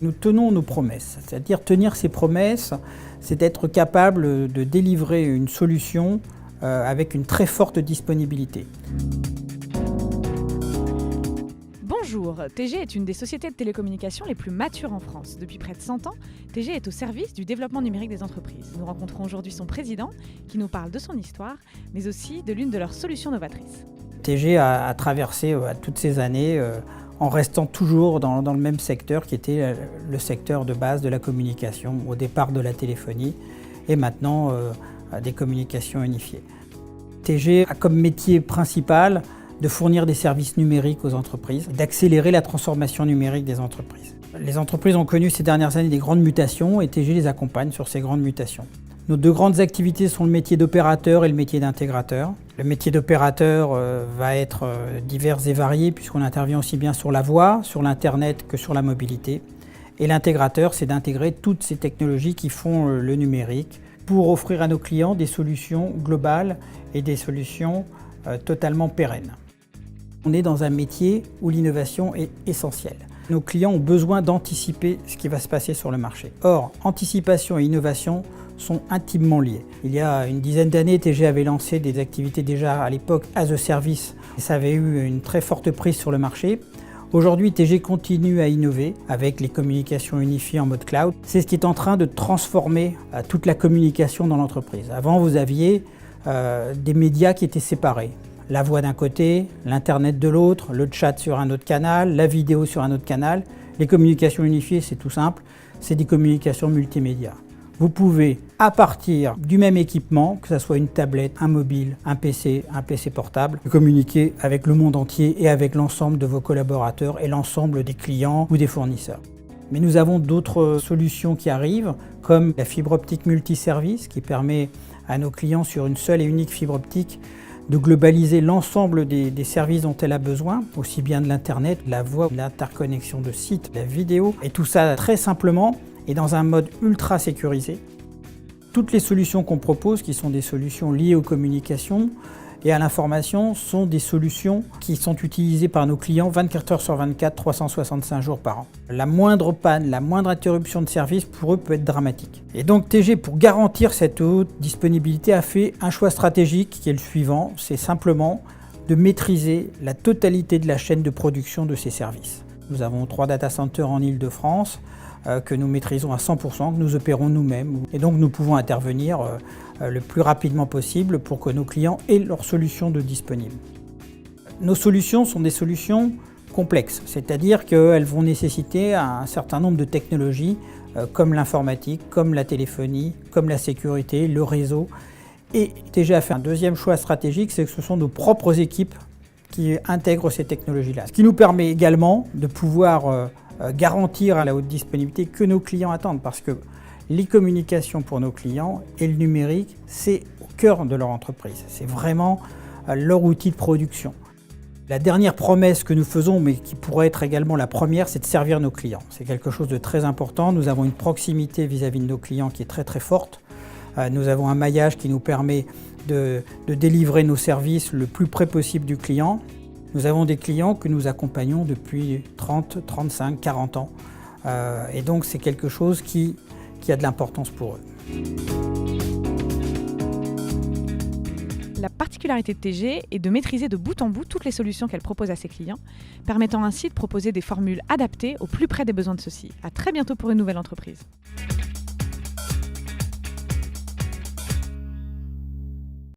Nous tenons nos promesses, c'est-à-dire tenir ses promesses, c'est être capable de délivrer une solution avec une très forte disponibilité. Bonjour, TG est une des sociétés de télécommunications les plus matures en France. Depuis près de 100 ans, TG est au service du développement numérique des entreprises. Nous rencontrons aujourd'hui son président qui nous parle de son histoire, mais aussi de l'une de leurs solutions novatrices. TG a traversé toutes ces années en restant toujours dans le même secteur qui était le secteur de base de la communication, au départ de la téléphonie et maintenant des communications unifiées. TG a comme métier principal de fournir des services numériques aux entreprises, d'accélérer la transformation numérique des entreprises. Les entreprises ont connu ces dernières années des grandes mutations et TG les accompagne sur ces grandes mutations. Nos deux grandes activités sont le métier d'opérateur et le métier d'intégrateur. Le métier d'opérateur va être divers et varié puisqu'on intervient aussi bien sur la voix, sur l'Internet que sur la mobilité. Et l'intégrateur, c'est d'intégrer toutes ces technologies qui font le numérique pour offrir à nos clients des solutions globales et des solutions totalement pérennes. On est dans un métier où l'innovation est essentielle. Nos clients ont besoin d'anticiper ce qui va se passer sur le marché. Or, anticipation et innovation sont intimement liés. Il y a une dizaine d'années, TG avait lancé des activités déjà à l'époque as a service. Ça avait eu une très forte prise sur le marché. Aujourd'hui, TG continue à innover avec les communications unifiées en mode cloud. C'est ce qui est en train de transformer toute la communication dans l'entreprise. Avant, vous aviez des médias qui étaient séparés. La voix d'un côté, l'Internet de l'autre, le chat sur un autre canal, la vidéo sur un autre canal. Les communications unifiées, c'est tout simple, c'est des communications multimédia. Vous pouvez, à partir du même équipement, que ce soit une tablette, un mobile, un PC portable, communiquer avec le monde entier et avec l'ensemble de vos collaborateurs et l'ensemble des clients ou des fournisseurs. Mais nous avons d'autres solutions qui arrivent, comme la fibre optique multiservice, qui permet à nos clients sur une seule et unique fibre optique de globaliser l'ensemble des services dont elle a besoin, aussi bien de l'Internet, la voix, l'interconnexion de sites, la vidéo, et tout ça très simplement et dans un mode ultra sécurisé. Toutes les solutions qu'on propose, qui sont des solutions liées aux communications et à l'information, sont des solutions qui sont utilisées par nos clients 24 heures sur 24, 365 jours par an. La moindre panne, la moindre interruption de service pour eux peut être dramatique. Et donc TG, pour garantir cette haute disponibilité, a fait un choix stratégique qui est le suivant, c'est simplement de maîtriser la totalité de la chaîne de production de ces services. Nous avons 3 data centers en Île-de-France que nous maîtrisons à 100%, que nous opérons nous-mêmes. Et donc nous pouvons intervenir le plus rapidement possible pour que nos clients aient leurs solutions de disponibles. Nos solutions sont des solutions complexes, c'est-à-dire qu'elles vont nécessiter un certain nombre de technologies comme l'informatique, comme la téléphonie, comme la sécurité, le réseau. Et TG a fait un deuxième choix stratégique, c'est que ce sont nos propres équipes qui intègrent ces technologies-là. Ce qui nous permet également de pouvoir garantir à la haute disponibilité que nos clients attendent, parce que les communications pour nos clients et le numérique, c'est au cœur de leur entreprise. C'est vraiment leur outil de production. La dernière promesse que nous faisons, mais qui pourrait être également la première, c'est de servir nos clients. C'est quelque chose de très important. Nous avons une proximité vis-à-vis de nos clients qui est très très forte. Nous avons un maillage qui nous permet de délivrer nos services le plus près possible du client. Nous avons des clients que nous accompagnons depuis 30, 35, 40 ans. Et donc c'est quelque chose qui a de l'importance pour eux. La particularité de TG est de maîtriser de bout en bout toutes les solutions qu'elle propose à ses clients, permettant ainsi de proposer des formules adaptées au plus près des besoins de ceux-ci. À très bientôt pour une nouvelle entreprise.